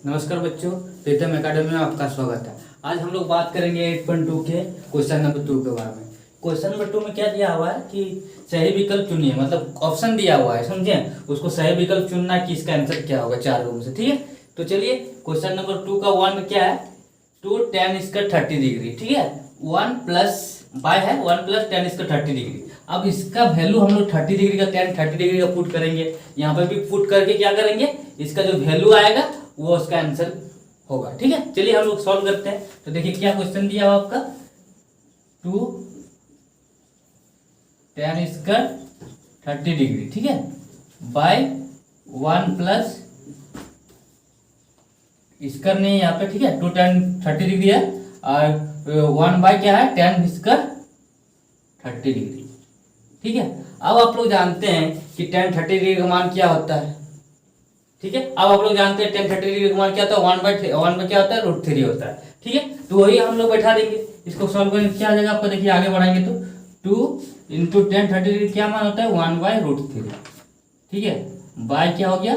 नमस्कार बच्चों, प्रीतम एकेडमी में आपका स्वागत है। आज हम लोग बात करेंगे 8.2 के क्वेश्चन नंबर 2 के बारे में। क्वेश्चन नंबर 2 में क्या दिया हुआ है कि सही विकल्प चुनिए, मतलब ऑप्शन दिया हुआ है, समझे। उसको सही विकल्प चुनना है कि इसका आंसर क्या होगा चार में से, ठीक है। तो चलिए क्वेश्चन नंबर 2 का 1 क्या है, 2 tan इसका 30 डिग्री, ठीक है। 1 प्लस बाय है 1 प्लस tan इसका 30 डिग्री। अब इसका वैल्यू हम लोग 30 डिग्री का tan 30 डिग्री का पुट करेंगे, यहाँ पर भी पुट करके क्या करेंगे, इसका जो वैल्यू आएगा वो उसका आंसर होगा, ठीक है। चलिए हम लोग सॉल्व करते हैं। तो देखिए क्या क्वेश्चन दिया हुआ आपका, 2 tan इसका 30 डिग्री, ठीक है, बाय 1 प्लस इसका नहीं यहाँ पे, ठीक है, 2 tan 30 डिग्री है और 1 बाय क्या है tan इसका 30 डिग्री, ठीक है। अब आप लोग जानते हैं कि tan 30 डिग्री का मान क्या होता है, ठीक है। अब आप लोग जानते हैं tan 30 डिग्री का मान क्या होता है, 1 बाय क्या होता है, √3 होता है, ठीक है। तो वही हम लोग बैठा देंगे, इसको सॉल्व करेंगे क्या आ जाएगा आपका, देखिए आगे बढ़ाएंगे तो 2 इंटू tan 30 डिग्री क्या मान होता है, 1 बाय √3, ठीक है। बाय क्या हो गया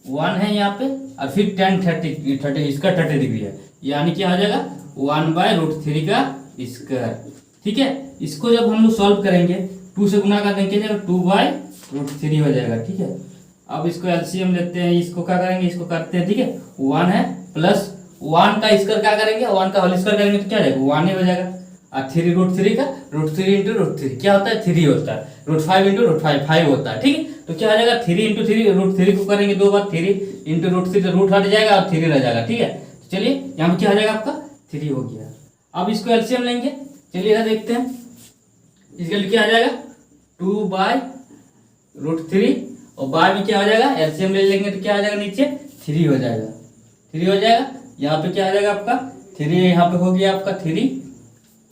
1 है यहाँ पे और फिर tan 30 इसका 30 डिग्री है, यानी क्या हो जाएगा 1 बाय √3 का स्क्वायर, ठीक है। इसको जब हम लोग सॉल्व करेंगे 2 से गुना कर देंगे 2 बाय √3 हो जाएगा, ठीक है। अब इसको एलसीएम लेते हैं, इसको क्या करेंगे, इसको करते हैं, ठीक है। 1 है प्लस 1 का स्क्वायर क्या करेंगे, 1 का होल स्क्वायर करेंगे तो क्या आ जाएगा 1 ही हो जाएगा। और 3 √3 का √3 इंटू √3 क्या होता है 3 होता है, √5 इंटू √5 5 होता है, ठीक है। तो क्या आ जाएगा 3 इंटू 3 √3 को करेंगे 2 बार, 3 इंटू √3 तो रूट हट जाएगा और 3 रह जाएगा, ठीक है। तो चलिए यहाँ पे क्या हो जाएगा आपका 3 हो गया। अब इसको एलसीएम लेंगे, चलिए यहाँ देखते हैं, इसके लिए क्या आ जाएगा 2 बाय √3 और बाय में क्या हो जाएगा, एलसीएम ले लेंगे तो क्या आ जाएगा नीचे 3 हो जाएगा, 3 हो जाएगा। यहाँ पे क्या आ जाएगा आपका 3, यहाँ पे हो गया आपका 3,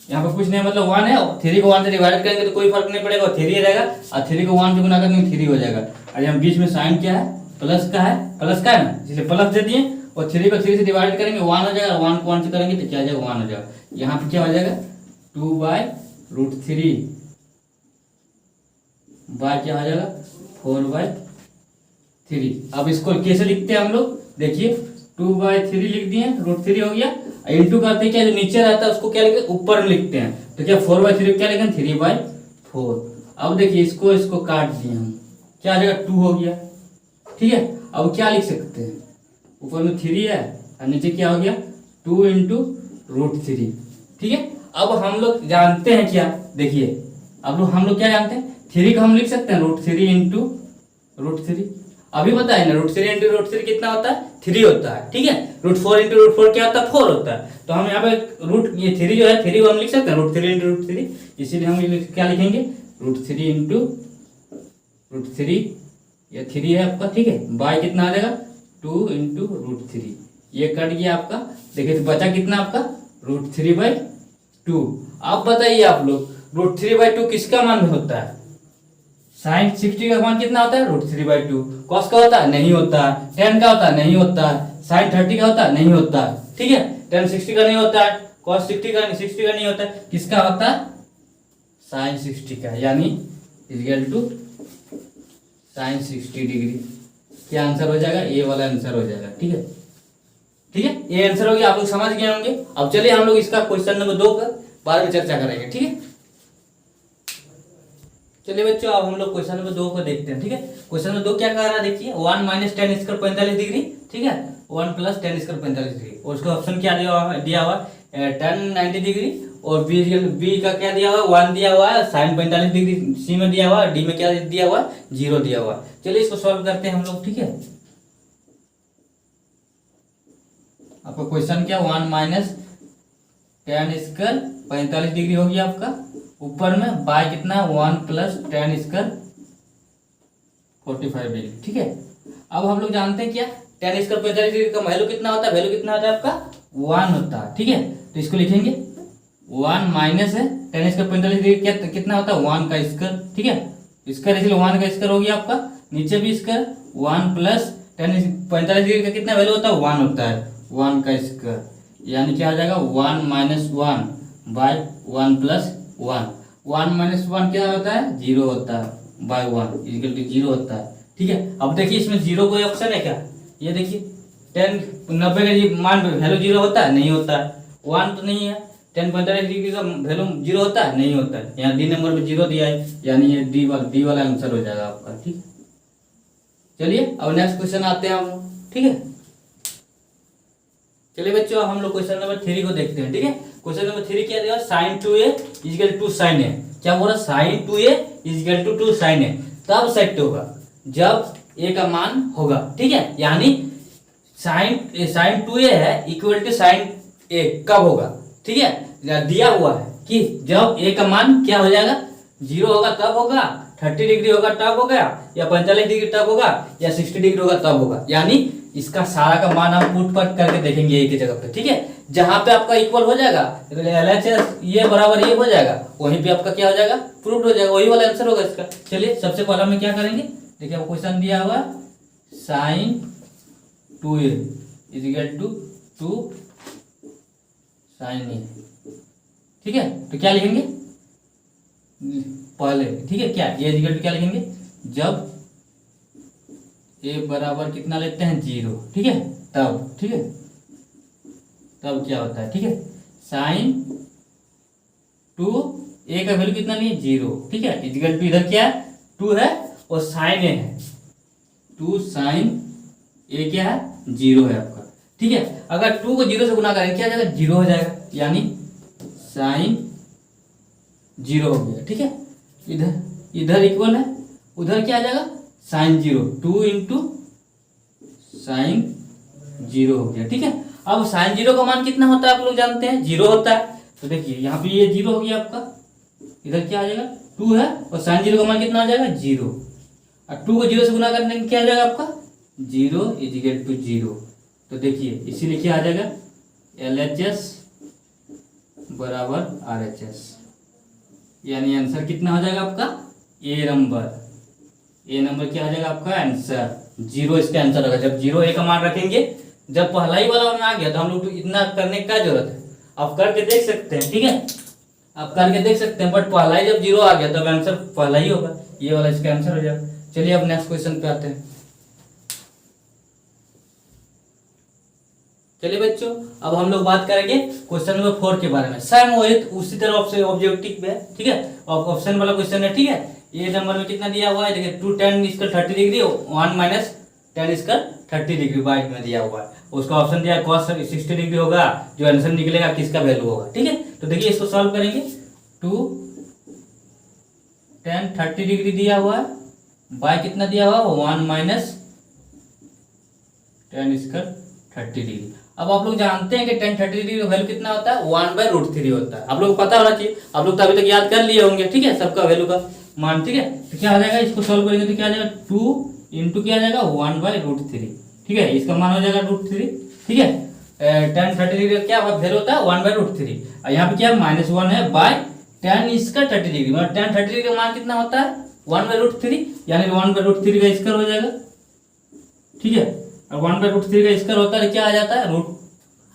यहाँ पे कुछ नहीं मतलब 1 है, 3 को 1 से डिवाइड करेंगे तो कोई फर्क नहीं पड़ेगा, 3 रहेगा और 3 को 1 से गुना करेंगे 3 हो जाएगा। और यहाँ बीच में साइन क्या है, प्लस का है ना, इसलिए प्लस दे दिए और 3 को 3 से डिवाइड करेंगे 1 हो जाएगा, 1 को 1 से करेंगे तो क्या आ जाएगा 1 हो जाएगा। यहाँ पे क्या हो जाएगा 2 बाय √3 बाय क्या हो जाएगा 4 बाय 3। अब इसको कैसे लिखते हैं हम लोग, देखिए 2 बाय 3 लिख दिए, √3 हो गया, इंटू करते हैं क्या जो नीचे रहता है उसको क्या लिखते हैं ऊपर में लिखते हैं, तो क्या 4 बाय 3 क्या लिखेंगे 3 बाय 4। अब देखिए इसको काट दिए हम, क्या आ जाएगा 2 हो गया, ठीक है। अब क्या लिख सकते हैं, ऊपर में 3 है और नीचे क्या हो गया 2 इंटू √3, ठीक है। अब हम लोग जानते हैं क्या, देखिए अब हम लोग क्या जानते हैं, 3 को हम लिख सकते हैं √3 इंटू √3, अभी बताए ना √3 इंटू √3 कितना होता है 3 होता है, ठीक है। √4 इंटू √4 क्या होता है 4 होता है। तो हम यहाँ पे ये 3 जो है 3 को हम लिख सकते हैं √3 इंटू √3, इसीलिए हम क्या लिखेंगे √3 इंटू √3, ये 3 है आपका, ठीक है। बाय कितना आ जाएगा 2 इंटू √3, ये कट गया आपका, देखिए तो बचा कितना आपका √3 बाई 2। अब बताइए आप लोग √3 बाई 2 किसका मान होता है, साइन 60 का मान कितना होता है √3 बाई 2, कॉस का होता है नहीं होता है, tan का होता है नहीं होता है, साइन 30 का होता है नहीं होता है, ठीक है। tan 60 का नहीं होता है, cos 60 का नहीं होता है, किसका होता है साइन 60 का, यानी इक्वल टू साइन 60 डिग्री। क्या आंसर हो जाएगा, ये वाला आंसर हो जाएगा, ठीक है, ठीक है। ये आंसर हो गया, आप लोग समझ गए होंगे। अब चलिए हम लोग इसका क्वेश्चन नंबर 2 का बाद में चर्चा करेंगे, ठीक है। चलिए बच्चों अब हम लोग क्वेश्चन नंबर 2 को देखते हैं, ठीक है। क्वेश्चन नंबर 2 क्या कह रहा है, देखिए 1 माइनस tan स्क्वायर 45 डिग्री, ठीक है, 1 प्लस tan स्क्वायर 45 डिग्री, और उसका ऑप्शन क्या दिया हुआ है tan 90 डिग्री, और बी का क्या दिया हुआ है 1 दिया हुआ है, साइन 45 डिग्री सी में दिया हुआ है, डी में क्या दिया हुआ है 0 दिया हुआ है। चलिए इसको सॉल्व करते हैं हम लोग, ठीक है। आपका क्वेश्चन क्या 1 माइनस tan स्क्वायर 45 डिग्री हो गया आपका, ऊपर में बाय कितना 1 प्लस tan स्क्वायर 45 डिग्री, ठीक है। अब हम लोग जानते हैं क्या tan स्क्वायर 45 डिग्री का वैल्यू कितना होता है, वैल्यू कितना होता है आपका 1 होता है, ठीक है। तो इसको लिखेंगे 1 माइनस है tan स्क्वायर 45 डिग्री कितना होता है 1 का स्क्वायर, ठीक है। स्क्वायर इसलिए 1 का स्क्वायर हो गया आपका, नीचे भी स्क्वायर 1 प्लस tan 45 डिग्री का कितना वैल्यू होता है 1 होता है, 1 का स्क्वायर, यानी क्या आ जाएगा 1 माइनस 1 बाय 1 प्लस 1 माइनस 1 क्या होता है 0 होता है, बाय 1 इक्वल टू 0 होता है, ठीक है। अब देखिए इसमें 0 कोई ऑप्शन है क्या, ये देखिए 10 90 का मान वैल्यू 0 होता है, नहीं होता है। 1 तो नहीं है। 10 45 डिग्री का वैल्यू 0 होता है, नहीं होता है। यहाँ डी नंबर में 0 दिया है, यानी ये डी वाला आंसर हो जाएगा आपका। ठीक है, चलिए अब नेक्स्ट क्वेश्चन आते हैं हम लोग। ठीक है, चलिए बच्चों हम लोग क्वेश्चन नंबर 3 को देखते हैं। ठीक है, क्वेश्चन नंबर 3 क्या दिया, sin 2a equal to sin a। क्या बोला, sin 2a equal to 2 sin a तब सेट होगा जब a का मान होगा। ठीक है, यानी sin 2a है इक्वल टू sin a कब होगा। ठीक है, दिया हुआ है कि जब a का मान क्या हो जाएगा, 0 होगा तब होगा, 30 डिग्री होगा तब होगा, या 45 डिग्री तब होगा, या 60 डिग्री होगा तब होगा। यानी इसका सारा का मान हम पुट पट करके देखेंगे एक ही जगह पे। ठीक है, जहां पे आपका इक्वल हो जाएगा, LHS ये बराबर ये हो जाएगा, वहीं पे आपका क्या हो जाएगा, प्रूफ हो जाएगा, वही वाला आंसर होगा इसका। चलिए सबसे पहले हम क्या करेंगे, देखिए क्वेश्चन दिया हुआ sin 2a equal to 2 sin a। ठीक है, तो क्या लिखेंगे पहले। ठीक है, क्या ये इक्वल टू क्या लिखेंगे, जब a बराबर कितना लेते हैं 0। ठीक है, तब ठीक है तब क्या होता है। ठीक है, sin 2a का वैल्यू कितना नहीं, 0। ठीक है, इक्वल टू इधर क्या है 2 है और sin a है 2 sin a क्या है 0 है आपका। ठीक है, अगर 2 को 0 से गुना करेंगे क्या हो जाएगा, 0 हो जाएगा, यानी sin 0 हो गया। ठीक है, इधर इक्वल है, उधर क्या आ जाएगा sin 0, 2 इंटू sin 0 हो गया। ठीक है, अब sin 0 का मान कितना होता है आप लोग जानते हैं, 0 होता है। तो देखिए यहाँ पे ये 0 हो गया आपका, इधर क्या आ जाएगा 2 है और sin 0 का मान कितना आ जाएगा 0, और 2 को 0 से गुना करने क्या आ जाएगा आपका 0 इक्वल टू 0। तो देखिए इसीलिए क्या आ जाएगा LHS बराबर RHS, यानी आंसर कितना हो जाएगा आपका ए नंबर क्या हो जाएगा आपका आंसर 0। इसका आंसर होगा जब 0 a का मान रखेंगे। जब पहला ही वाला में आ गया तो हम लोग तो इतना करने का जरूरत है, आप करके देख सकते हैं। ठीक है, आप करके देख सकते हैं, बट पहला ही जब 0 आ गया तब आंसर पहला ही होगा, ये वाला इसका आंसर हो जाएगा। चलिए अब नेक्स्ट क्वेश्चन पे आते हैं। चलिए बच्चों अब हम लोग बात करेंगे क्वेश्चन नंबर 4 के बारे में। सेम वही उसी तरह से ऑब्जेक्टिव है। ठीक है, ऑप्शन वाला क्वेश्चन है। ठीक है, ये नंबर में कितना दिया हुआ है, देखिए 2 tan इसका 30 डिग्री 1 माइनस tan इसका 30 डिग्री बाइट में दिया हुआ है। उसका ऑप्शन दिया है cos 60 डिग्री होगा, जो आंसर निकलेगा किसका वैल्यू होगा। ठीक है, तो देखिए इसको सॉल्व करेंगे, 2 tan 30 डिग्री दिया हुआ है, बाय कितना दिया हुआ है 1 माइनस tan इसका 30 डिग्री। अब आप लोग जानते हैं कि tan 30 डिग्री का वैल्यू कितना होता है 1/√3 होता है। आप लोग को पता होना चाहिए, आप लोग तो अभी तक याद कर लिए होंगे। ठीक है, सबका वैल्यू का मान। ठीक है, तो क्या हो जाएगा, इसको सॉल्व करेंगे तो क्या आ जाएगा 2 इंटू क्या आ जाएगा 1/√3। ठीक है, इसका मान हो जाएगा √3। ठीक है, tan 30 डिग्री का क्या वैल्यू होता है 1/√3, और यहाँ पे क्या -1 है बाय tan इसका 30 डिग्री, मतलब tan 30 डिग्री का मान कितना होता है 1/√3, यानी 1/√3 का स्क्वायर हो जाएगा। ठीक है, और 1/√3 का स्क्वायर होता है क्या आ जाता है रूट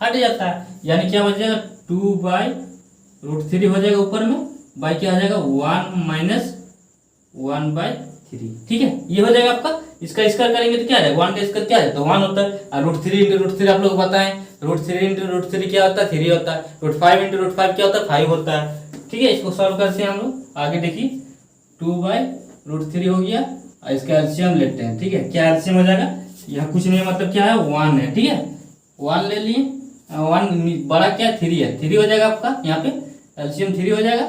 हट जाता है, यानी क्या बच जाएगा 2/√3 हो जाएगा ऊपर में, बाई क्या आ जाएगा 1 माइनस 1/3। ठीक है, ये हो जाएगा आपका। इसका स्क्वायर करेंगे तो क्या आ जाएगा 1 का स्क्वायर क्या आ जाता है 1 होता है, और √3 इंटू √3 आप लोग बताएं, √3 इंटू √3 क्या होता है 3 होता है, √5 इंटू √5 क्या होता है 5 होता है। ठीक है, इसको सॉल्व करते हैं हम लोग आगे। देखिए 2/√3 हो गया, और इसका एलसीएम लेते हैं। ठीक है, क्या एलसीएम हो जाएगा, यहाँ कुछ नहीं मतलब क्या है 1 है। ठीक है, 1 ले लिए, 1 बड़ा क्या 3 है, 3 हो जाएगा आपका, यहाँ पे एलसीएम 3 हो जाएगा।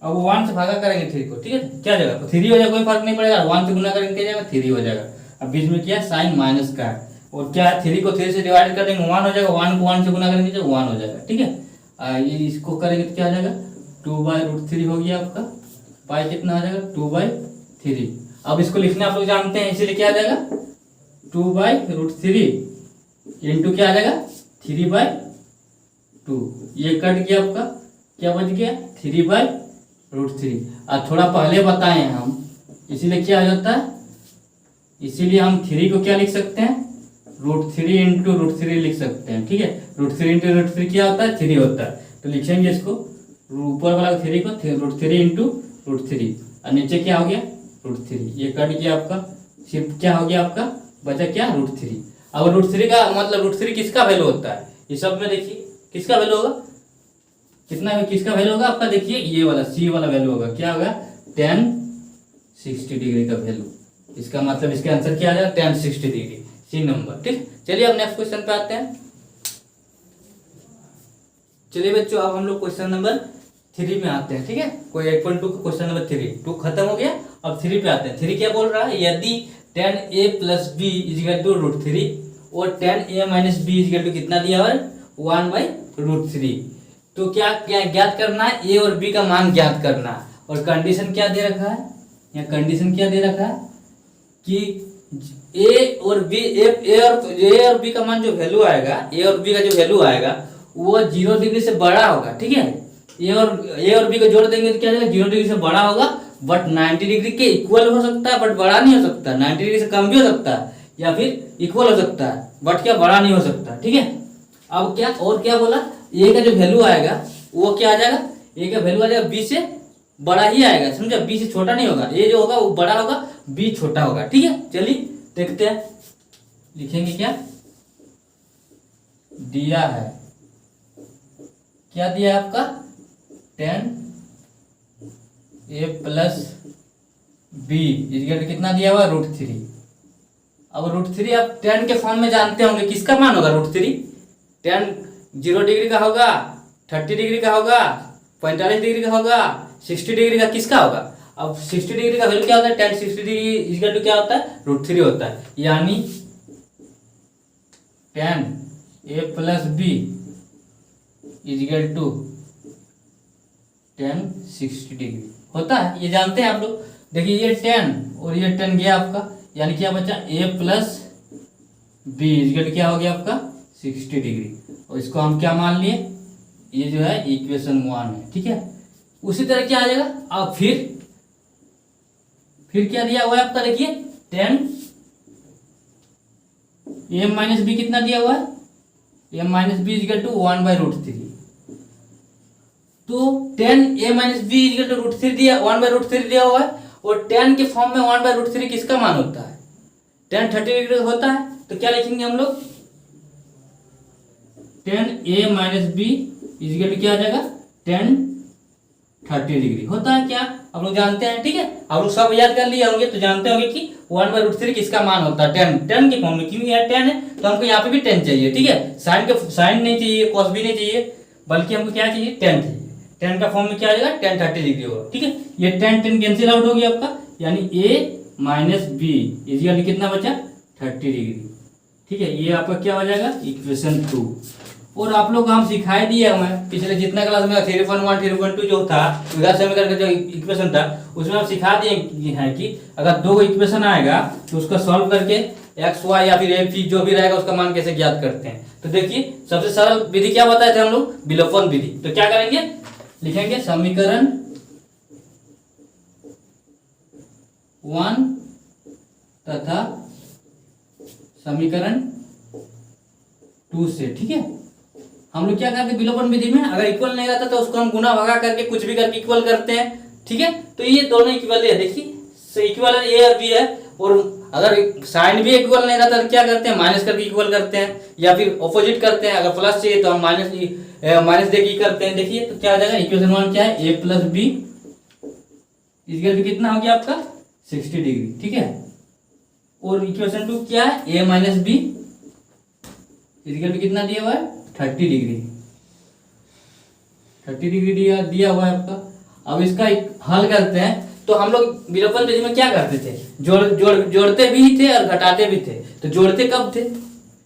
अब 1 से भागा करेंगे 3 को। ठीक है, क्या जाएगा 3 हो जाएगा, कोई फर्क नहीं पड़ेगा, 1 से गुना करेंगे क्या जाएगा 3 हो जाएगा। अब बीच में क्या साइन माइनस का है, और क्या 3 को 3 से डिवाइड कर देंगे 1 हो जाएगा, 1 को 1 से गुना करेंगे तो 1 हो जाएगा। ठीक है, ये इसको करेंगे तो क्या आ जाएगा 2/√3 हो गया आपका, पाई कितना आ जाएगा 2/3। अब इसको लिखना आप लोग जानते हैं, इसीलिए क्या आ जाएगा 2/√3 इंटू क्या आ जाएगा 3/2। ये कट गया आपका, क्या बच गया 3/√3। और थोड़ा पहले बताए हैं हम, इसीलिए क्या हो जाता है, इसीलिए हम 3 को क्या लिख सकते हैं √3 इंटू √3 लिख सकते हैं। ठीक है, √3 इंटू √3 क्या होता है 3 होता है, तो लिखेंगे इसको ऊपर वाला 3 को √3 इंटू √3, और नीचे क्या हो गया √3। ये कट गया आपका, सिर्फ क्या हो गया आपका बचा क्या √3। अब √3 का मतलब √3 किसका वैल्यू होता है, ये सब में देखिए किसका वैल्यू होगा, कितना किसका वैल्यू होगा आपका, देखिए ये वाला सी वाला वैल्यू होगा, क्या होगा tan 60 डिग्री का वैल्यू। इसका मतलब इसका आंसर क्या आ जाएगा tan 60 डिग्री, सी नंबर। ठीक, चलिए अब नेक्स्ट क्वेश्चन पे आते हैं। चलिए बच्चों अब हम लोग क्वेश्चन नंबर 3 में आते हैं। ठीक है, कोई 8.2 का क्वेश्चन नंबर 3 2 खत्म हो गया, अब 3 पे आते हैं। 3 क्या बोल रहा है, यदि tan a plus B equal to √3 और tan a minus B equal to कितना दिया हुआ है 1/√3, तो क्या क्या ज्ञात करना है, a और b का मान ज्ञात करना है। और कंडीशन क्या दे रखा है, या कंडीशन क्या दे रखा है कि a और b a और b का मान जो वैल्यू आएगा, a और b का जो वैल्यू आएगा वो 0 डिग्री से बड़ा होगा। ठीक है, ए और बी को जोड़ देंगे तो क्या हो जाएगा 0 डिग्री से बड़ा होगा, बट 90 डिग्री के इक्वल हो सकता है, बट बड़ा नहीं हो सकता। 90 डिग्री से कम भी हो सकता है या फिर इक्वल हो सकता है, बट क्या बड़ा नहीं हो सकता। ठीक है, अब क्या और क्या बोला, ए का जो वैल्यू आएगा वो क्या आ जाएगा, ए का वैल्यू आ जाएगा बी से बड़ा ही आएगा, समझा, बी से छोटा नहीं होगा। ए जो होगा वो बड़ा होगा, बी छोटा होगा। ठीक है, चलिए देखते हैं, लिखेंगे क्या दिया है, क्या दिया है आपका tan a plus B equal कितना दिया हुआ √3। अब √3 आप tan के फॉर्म में जानते होंगे किसका मान होगा √3, tan 0 डिग्री का होगा, 30 डिग्री का होगा, 45 डिग्री का होगा, 60 डिग्री का, किसका होगा। अब 60 डिग्री का वैल्यू क्या होता है, tan 60 डिग्री इजिकल टू क्या होता है √3 होता है, यानी tan a plus B equal to tan 60 degree होता है, ये जानते हैं आप लोग। देखिए ये tan और ये tan गया आपका, यानी क्या बचा a प्लस बी इजिकल क्या हो गया आपका 60 डिग्री, और इसको हम क्या मान लिए, ये जो है इक्वेशन 1 है। ठीक है, उसी तरह क्या आ जाएगा, अब फिर क्या दिया हुआ है आपका, देखिए tan a माइनस बी कितना दिया हुआ है, a minus B equal to 1/√3, तो tan a minus B equal to √3 दिया 1/√3 दिया हुआ है, और tan के फॉर्म में 1/√3 किसका मान होता है, tan 30 डिग्री होता है। तो क्या लिखेंगे हम लोग, tan a minus B equal to क्या आ जाएगा tan 30 डिग्री होता है, क्या आप लोग जानते हैं। ठीक है, आप लोग सब याद कर लिए होंगे तो जानते होंगे कि 1/√3 किसका मान होता है, tan के फॉर्म में, क्योंकि यहाँ tan है तो हमको यहाँ पे भी tan चाहिए। ठीक है, साइन नहीं चाहिए, cos भी नहीं चाहिए, बल्कि हमको क्या चाहिए tan चाहिए। tan का फॉर्म में क्या आ जाएगा tan 30 डिग्री होगा। ठीक है, ये tan कैंसिल आउट हो गया आपका, यानी a माइनस बी इजिकल कितना बचा 30 डिग्री। ठीक है, ये आपका क्या हो जाएगा इक्वेशन 2। और आप लोग हम सिखाई दिए हमें पिछले जितना क्लास में 3.1 3.2 जो था उधर समीकरण का जो इक्वेशन था उसमें हम सिखा दिए हैं कि अगर दो इक्वेशन आएगा तो उसको सॉल्व करके एक्स वाई या फिर ए पी जो भी रहेगा उसका मान कैसे ज्ञात करते हैं। तो देखिए सबसे सरल विधि क्या बताए थे हम लोग, विलोपन विधि। तो क्या करेंगे, लिखेंगे समीकरण 1 तथा समीकरण 2 से। ठीक है, हम लोग क्या करते हैं विलोपन विधि में, अगर इक्वल नहीं रहता तो उसको हम गुना भगा करके कुछ भी करके इक्वल करते हैं। ठीक है, तो ये दोनों इक्वल है, देखिए इक्वल है ए और बी है, और अगर साइन भी इक्वल नहीं रहता तो क्या करते हैं माइनस करके इक्वल करते हैं, या फिर ऑपोजिट करते हैं, अगर प्लस चाहिए तो हम माइनस देके करते हैं। देखिए तो क्या आ जाएगा इक्वेशन 1 क्या है, ए प्लस बी इक्वल कितना हो गया आपका 60 डिग्री। ठीक है, और इक्वेशन 2 क्या है, ए माइनस बी इक्वल कितना दिया हुआ है 30 डिग्री, 30 डिग्री दिया हुआ है आपका। अब इसका हल करते हैं, तो हम लोग विलोपन विधि में क्या करते थे, जोड़ते भी थे और घटाते भी थे। तो जोड़ते कब थे,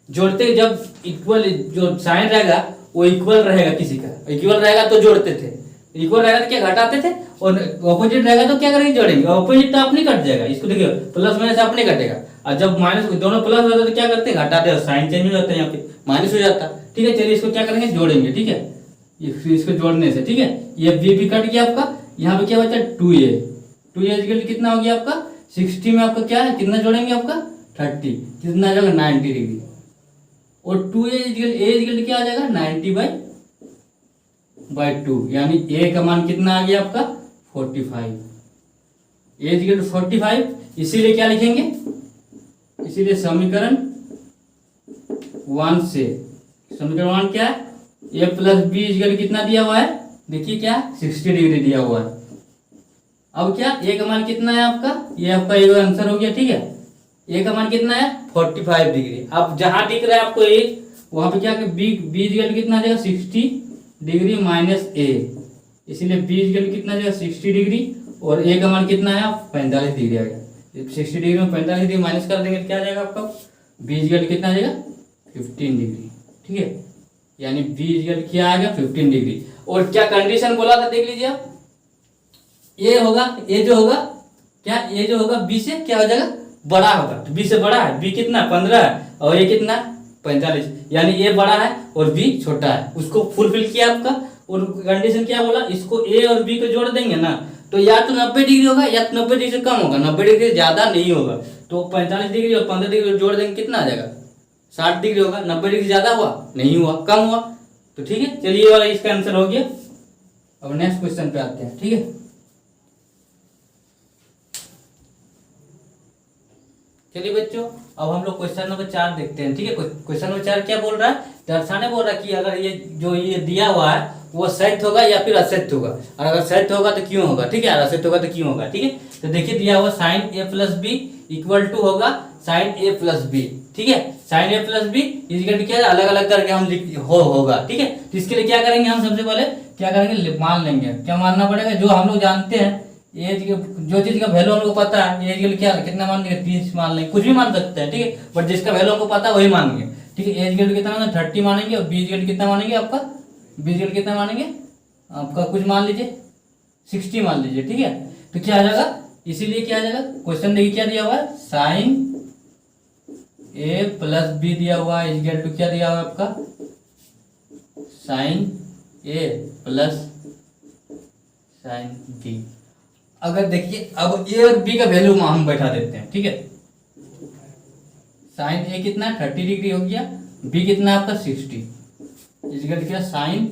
जोड़ते जब इक्वल जो साइन रहेगा वो इक्वल रहेगा, किसी का इक्वल रहेगा तो जोड़ते थे, इक्वल रहेगा तो क्या घटाते थे, और ऑपोजिट रहेगा तो क्या करेंगे जोड़ेंगे, ऑपोजिट तो अपने कट जाएगा, इसको देखिए प्लस माइनस अपने कटेगा, और जब माइनस दोनों प्लस होता है तो क्या करते हैं घटाते हैं, साइन चेंज हो जाता है, यहाँ पे माइनस हो जाता है। ठीक है, चलिए इसको क्या करेंगे जोड़ेंगे। ठीक है, इसको जोड़ने से, ठीक है, ये बी भी कट गया आपका, यहाँ पे क्या बचा 2a कितना हो गया आपका 60 में आपका क्या है कितना जोड़ेंगे आपका 30, कितना आ जाएगा 90 डिग्री, और 2a क्या आ जाएगा 90/2, यानी a का मान कितना आ गया आपका 45, a 45। इसीलिए क्या लिखेंगे, इसीलिए समीकरण 1 से समीकरण 1 क्या है, ए प्लस बी इक्वल कितना दिया हुआ है, देखिए क्या 60 डिग्री दिया हुआ है। अब क्या ए का मान कितना है आपका, ये आपका ये आंसर हो गया, ठीक है। ए का मान कितना है 45 डिग्री। अब जहां दिख रहा है आपको ए, वहां पे क्या बी बी इक्वल कितना आ जाएगा 60 डिग्री माइनस ए, इसीलिए बी इक्वल कितना आ जाएगा 60 डिग्री और ए का मान कितना है 45 डिग्री आ गया। 60 डिग्री में 45 डिग्री माइनस कर देंगे क्या आ जाएगा आपका, बी इक्वल कितना आ जाएगा 15 डिग्री, ठीक है। यानी बी इक्वल क्या आ गया 15 डिग्री। और क्या कंडीशन बोला था देख लीजिए आप, ए होगा, ए जो होगा क्या, ए जो होगा बी से क्या हो जाएगा बड़ा होगा, तो बी से बड़ा है, बी कितना 15 है और ये कितना 45, यानी ए बड़ा है और बी छोटा है, उसको फुलफिल किया आपका। और कंडीशन क्या बोला, इसको ए और बी को जोड़ देंगे ना तो या तो 90 डिग्री होगा या तो 90 डिग्री से कम होगा, 90 डिग्री से ज्यादा नहीं होगा। तो 45 डिग्री और 15 डिग्री जोड़ देंगे कितना आ जाएगा 60 डिग्री होगा। 90 डिग्री ज्यादा हुआ नहीं हुआ, कम हुआ, तो ठीक है। चलिए ये वाला इसका आंसर हो गया। अब नेक्स्ट क्वेश्चन पे आते हैं, ठीक है। चलिए बच्चों, अब हम लोग क्वेश्चन नंबर 4 देखते हैं, ठीक है। क्वेश्चन नंबर 4 क्या बोल रहा है, दर्शाने बोल रहा है कि अगर ये जो ये दिया हुआ है वो सत्य होगा या फिर असत्य होगा, और अगर सत्य होगा तो क्यों होगा, ठीक है, और असत्य होगा तो क्यों होगा, ठीक है। तो देखिए दिया हुआ sine A plus B equal to होगा साइन ए प्लस बी, ठीक है। Sine A plus B equal क्या अलग अलग करके हम होगा, ठीक है। तो इसके लिए क्या करेंगे हम, सबसे पहले क्या करेंगे मान लेंगे, क्या मानना पड़ेगा, जो हम लोग जानते हैं एज के, जो चीज का वैल्यू हमको पता है, एज के लिए क्या कितना मान लेंगे 30 मान लेंगे, कुछ भी मान सकते हैं, ठीक है। बट जिसका वैल्यू हमको पता है वही मानेंगे, ठीक है। एज के कितना 30 मानेंगे और बी के कितना मानेंगे आपका, बी के कितना मानेंगे आपका कुछ मान लीजिए 60 मान लीजिए, ठीक है। तो क्या आ जाएगा, इसीलिए क्या आ जाएगा, क्वेश्चन देखिए क्या दिया हुआ है, साइन ए प्लस बी दिया हुआ है इक्वल टू क्या दिया हुआ है आपका, sign A plus sine B. अगर देखिए अब ए और बी का वैल्यू हम बैठा देते हैं, ठीक है। साइन ए कितना 30 डिग्री हो गया, बी कितना आपका 60, इक्वल क्या साइन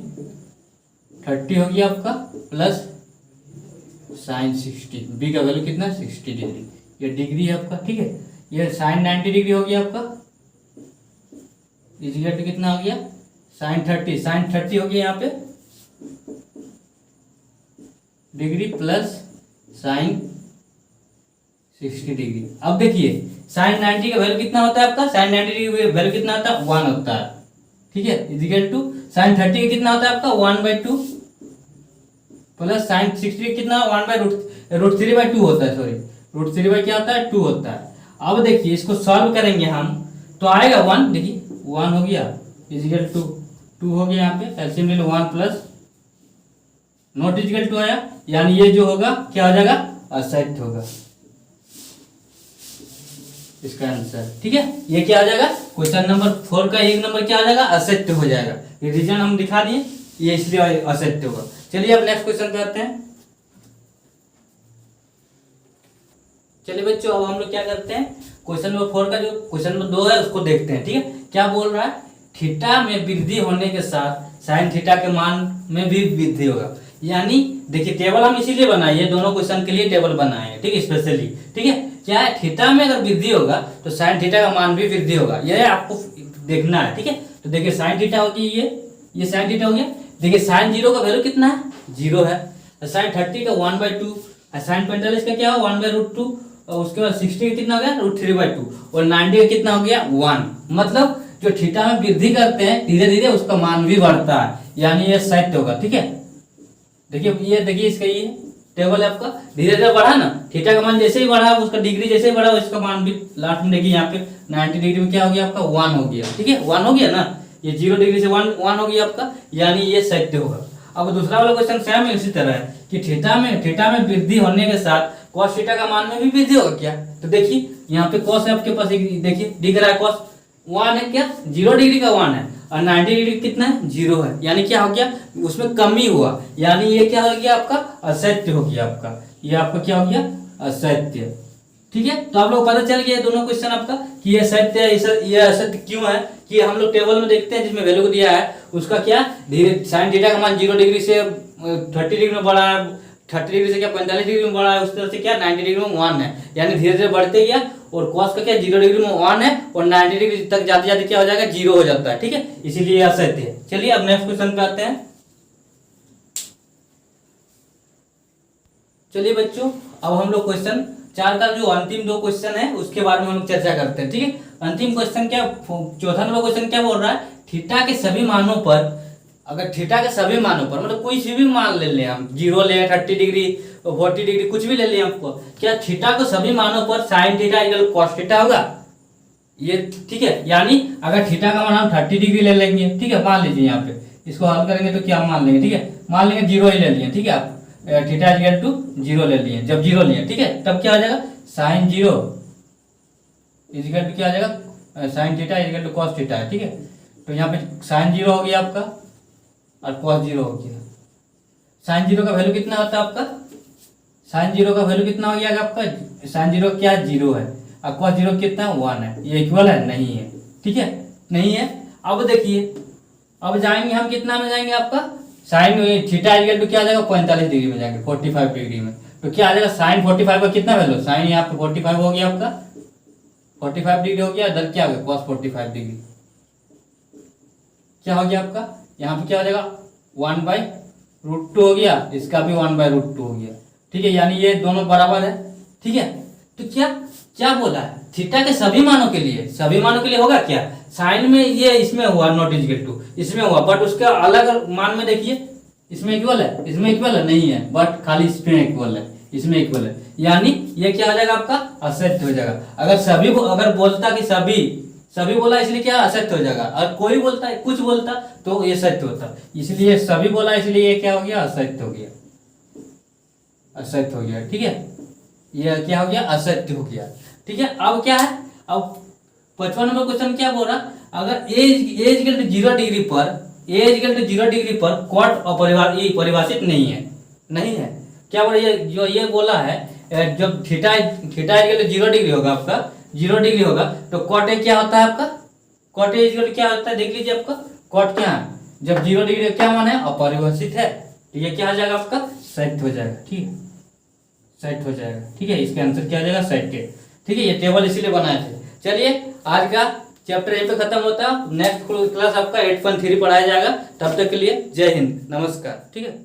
30 हो गया आपका प्लस साइन 60, बी का वैल्यू कितना 60 डिग्री, ये डिग्री है आपका, ठीक है। ये साइन 90 डिग्री हो गया आपका, इक्वल कितना हो गया साइन 30, साइन 30 हो गया यहाँ पे डिग्री प्लस साइन 60 डिग्री। अब देखिए साइन 90 का वैल्यू कितना होता है आपका, साइन 90 डिग्री वैल्यू कितना होता है 1 होता है, ठीक है। इक्वल टू साइन 30 का कितना होता है आपका 1/2 प्लस साइन 60 कितना 1/√3/2 होता है, सॉरी √3 क्या होता है 2 होता है। अब देखिए इसको सॉल्व करेंगे हम तो आएगा 1, देखिए 1 हो गया इक्वल टू 2 हो गया, यहाँ पे एलसीएम ले लो 1 प्लस नॉट इक्वल टू आया, यानी ये जो होगा क्या हो जाएगा असत्य होगा इसका आंसर, ठीक है। ये क्या आ जाएगा क्वेश्चन नंबर 4 का 1 नंबर क्या आ जाएगा असत्य हो जाएगा, ये रीजन हम दिखा दिए, ये इसलिए असत्य होगा। चलिए अब नेक्स्ट क्वेश्चन पे आते हैं। चलिए बच्चों अब हम लोग क्या करते हैं, क्वेश्चन नंबर 4 का जो क्वेश्चन नंबर 2 है उसको देखते हैं, ठीक है। क्या बोल रहा है, थीटा में वृद्धि होने के साथ साइन थीटा के मान में भी वृद्धि होगा। यानी देखिए टेबल हम इसीलिए बनाए हैं, दोनों क्वेश्चन के लिए टेबल बनाए हैं, ठीक है, स्पेशली, ठीक है। क्या है, थीटा में अगर वृद्धि होगा तो साइन थीटा का मान भी वृद्धि होगा, यह आपको देखना है, ठीक है। तो देखिए साइन थीटा होगी ये साइन थीटा हो गया, देखिए साइन 0 का वैल्यू कितना है 0 है, साइन 30 का 1/2, साइन 45 का क्या हो 1/√2, और उसके बाद 60 का कितना हो गया √3/2, और 90 का कितना हो गया 1। मतलब जो थीटा में वृद्धि करते हैं धीरे धीरे उसका मान भी बढ़ता है, यानी ये सत्य होगा, ठीक है। देखिए ये देखिए इसका ये टेबल है आपका, धीरे धीरे बढ़ा ना, थीटा का मान जैसे ही बढ़ा उसका डिग्री जैसे ही बढ़ा उसका मान भी लास्ट में देखिए यहाँ पे 90 डिग्री में क्या हो गया आपका 1 हो गया, ठीक है, 1 हो गया ना, ये 0 डिग्री से 1 हो गया आपका, यानी ये सत्य होगा। अब दूसरा वाला क्वेश्चन सेम इसी तरह है कि थीटा में वृद्धि होने के साथ कॉस थीटा का मान में भी वृद्धि होगा क्या। तो देखिए यहाँ पे कॉस है आपके पास, देखिए दिख रहा है कॉस 1 है, क्या 0 डिग्री का 1 है, और 90 डिग्री कितना है 0 है, यानी क्या हो गया उसमें कमी हुआ, यानी ये क्या हो गया आपका असत्य हो गया आपका, ये आपका क्या हो गया असत्य, ठीक है। तो आप लोग पता चल गया दोनों क्वेश्चन आपका कि ये सत्य है, ये असत्य क्यों है, कि हम लोग टेबल में देखते हैं जिसमें वैल्यू को दिया है उसका क्या धीरे साइन थीटा का मान 0 डिग्री से 30 डिग्री में बढ़ा है, 30 डिग्री से क्या 45 डिग्री में बढ़ा है, उस तरह से क्या 90 डिग्री में 1 है, यानी धीरे धीरे बढ़ते गया। और कॉस का क्या 0 डिग्री में 1 है और 90 डिग्री तक जाते जाते क्या हो जाएगा 0 हो जाता है, ठीक है, इसीलिए यह असत्य है। चलिए अब नेक्स्ट क्वेश्चन पे आते हैं। चलिए बच्चों, अब हम लोग क्वेश्चन 4 का जो अंतिम 2 क्वेश्चन है उसके बारे में हम लोग चर्चा करते हैं, ठीक है। अंतिम क्वेश्चन क्या, चौथा नंबर क्वेश्चन क्या बोल रहा है, थीटा के सभी मानों पर, अगर थीटा के सभी मानों पर मतलब कोई सी भी मान ले लें हम, 0 ले, 30 डिग्री, 40 डिग्री, कुछ भी ले लें हमको, क्या थीटा को सभी मानों पर sign theta equal cos theta होगा, ये ठीक है। यानी अगर थीटा का मान हम 30 डिग्री ले लेंगे, ठीक है, मान लीजिए यहाँ पे इसको हल करेंगे तो क्या मान लेंगे, ठीक है, मान लेंगे 0 ही ले लिए, ठीक है, आप थीटा इक्वल टू 0 ले लिए, जब 0 लिए, ठीक है, तब क्या हो जाएगा साइन 0 इक्वल टू क्या आ जाएगा sine theta equal to cos theta है, ठीक है। तो यहाँ पे साइन 0 हो गया आपका और कॉस 0 हो गया। साइन 0 का वैल्यू कितना होता है आपका, साइन 0 का वैल्यू कितना हो गया आपका, साइन 0 क्या 0 है और कॉस 0 कितना 1 है, ये इक्वल है नहीं है, ठीक है, नहीं है। अब देखिए, अब जाएंगे हम कितना में जाएंगे आपका साइन थीटा इक्वल टू क्या आ जाएगा 45 डिग्री में जाएंगे, 45 डिग्री में, तो क्या आ जाएगा साइन 45 का कितना वैल्यू, साइन यहाँ पे 45 हो गया आपका, 45 डिग्री हो गया, इधर क्या हो गया कॉस 45 डिग्री, क्या हो गया आपका यहाँ पे क्या हो जाएगा 1/√2 हो गया, इसका भी 1/√2 हो गया, ठीक है, यानी ये दोनों बराबर है, ठीक है। तो क्या क्या बोला है, थीटा के सभी मानों के लिए, सभी मानों के लिए होगा क्या, साइन में ये इसमें हुआ नॉट इक्वल टू, इसमें हुआ, बट उसके अलग मान में देखिए, इसमें इक्वल है, इसमें इक्वल है नहीं है, बट खाली इसमें इक्वल है, इसमें इक्वल है, यानी ये क्या हो जाएगा आपका असत्य हो जाएगा। अगर सभी, अगर बोलता कि सभी बोला इसलिए क्या असत्य हो जाएगा, और कोई बोलता है कुछ बोलता तो ये सत्य होता, इसलिए सभी बोला इसलिए ये क्या हो गया असत्य हो गया, असत्य हो गया, ठीक है, ये क्या हो गया असत्य हो गया, ठीक है। अब क्या है, अब 55 नंबर क्वेश्चन क्या बोल रहा, अगर एज इक्वल टू 0 डिग्री पर, एज इक्वल टू 0 डिग्री पर कॉट परिभाषित नहीं है, नहीं है, क्या बोला ये जो ये बोला है, जब थीटा इक्वल टू 0 डिग्री होगा आपका, 0 डिग्री होगा तो कॉट ए क्या होता है आपका, कॉट ए इक्वल क्या होता है देख लीजिए, आपका कॉट क्या है, जब 0 डिग्री क्या मान है अपरिभाषित है, तो ये क्या हो जाएगा आपका सत्य हो जाएगा, ठीक है, सत्य हो जाएगा, ठीक है, इसका आंसर क्या हो जाएगा सत्य, ठीक है। ये टेबल इसीलिए बनाए थे। चलिए आज का चैप्टर यहीं पे खत्म होता है, नेक्स्ट क्लास आपका 8.3 पढ़ाया जाएगा, तब तक के लिए जय हिंद, नमस्कार, ठीक है।